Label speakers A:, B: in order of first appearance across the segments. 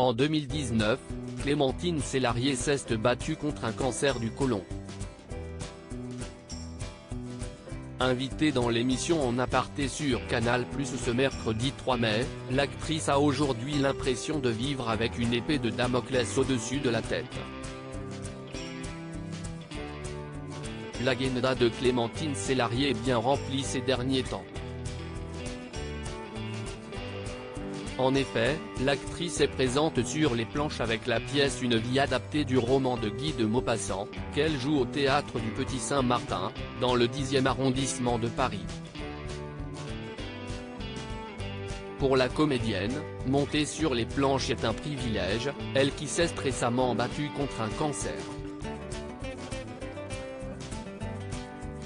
A: En 2019, Clémentine Célarié s'est battue contre un cancer du côlon. Invitée dans l'émission En aparté sur Canal+ ce mercredi 3 mai, l'actrice a aujourd'hui l'impression de vivre avec une épée de Damoclès au-dessus de la tête. L'agenda de Clémentine Célarié est bien rempli ces derniers temps. En effet, l'actrice est présente sur les planches avec la pièce Une vie adaptée du roman de Guy de Maupassant, qu'elle joue au théâtre du Petit Saint-Martin, dans le 10e arrondissement de Paris. Pour la comédienne, monter sur les planches est un privilège, elle qui s'est récemment battue contre un cancer.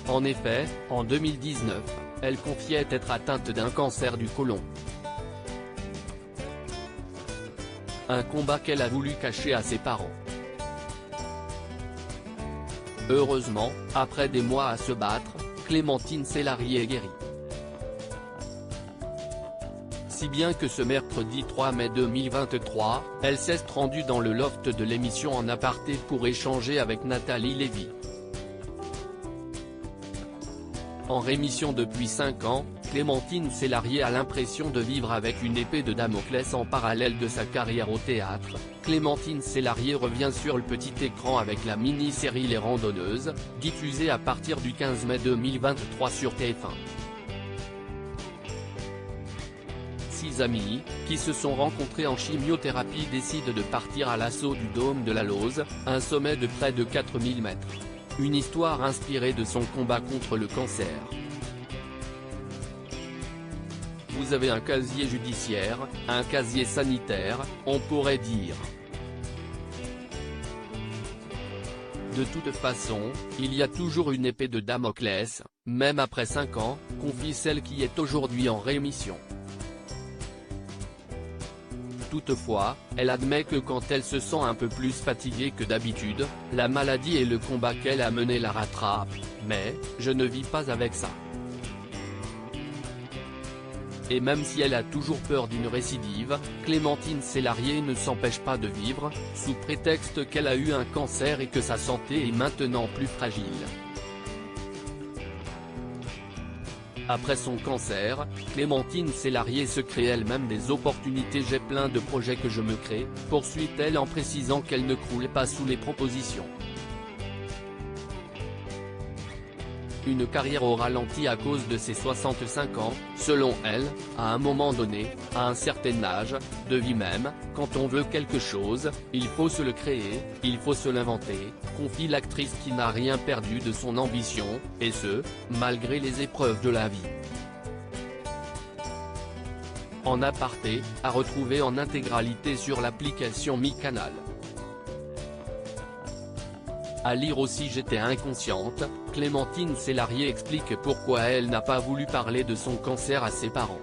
A: En effet, en 2019, elle confiait être atteinte d'un cancer du côlon. Un combat qu'elle a voulu cacher à ses parents. Heureusement, après des mois à se battre, Clémentine Célarié est guérie. Si bien que ce mercredi 3 mai 2023, elle s'est rendue dans le loft de l'émission En aparté pour échanger avec Nathalie Lévy. En rémission depuis 5 ans, Clémentine Célarié a l'impression de vivre avec une épée de Damoclès en parallèle de sa carrière au théâtre. Clémentine Célarié revient sur le petit écran avec la mini-série Les Randonneuses, diffusée à partir du 15 mai 2023 sur TF1. 6 amis, qui se sont rencontrés en chimiothérapie décident de partir à l'assaut du Dôme de la Lauze, un sommet de près de 4000 mètres. Une histoire inspirée de son combat contre le cancer. Vous avez un casier judiciaire, un casier sanitaire, on pourrait dire. De toute façon, il y a toujours une épée de Damoclès, même après 5 ans, confie celle qui est aujourd'hui en rémission. Toutefois, elle admet que quand elle se sent un peu plus fatiguée que d'habitude, la maladie et le combat qu'elle a mené la rattrapent, mais « je ne vis pas avec ça ». Et même si elle a toujours peur d'une récidive, Clémentine Célarié ne s'empêche pas de vivre, sous prétexte qu'elle a eu un cancer et que sa santé est maintenant plus fragile. Après son cancer, Clémentine Célarié se crée elle-même des opportunités. J'ai plein de projets que je me crée, poursuit-elle en précisant qu'elle ne croule pas sous les propositions. Une carrière au ralenti à cause de ses 65 ans, selon elle, à un moment donné, à un certain âge, de vie même, quand on veut quelque chose, il faut se le créer, il faut se l'inventer, confie l'actrice qui n'a rien perdu de son ambition, et ce, malgré les épreuves de la vie. En aparté, à retrouver en intégralité sur l'application MyCanal. À lire aussi J'étais inconsciente, Clémentine Célarié explique pourquoi elle n'a pas voulu parler de son cancer à ses parents.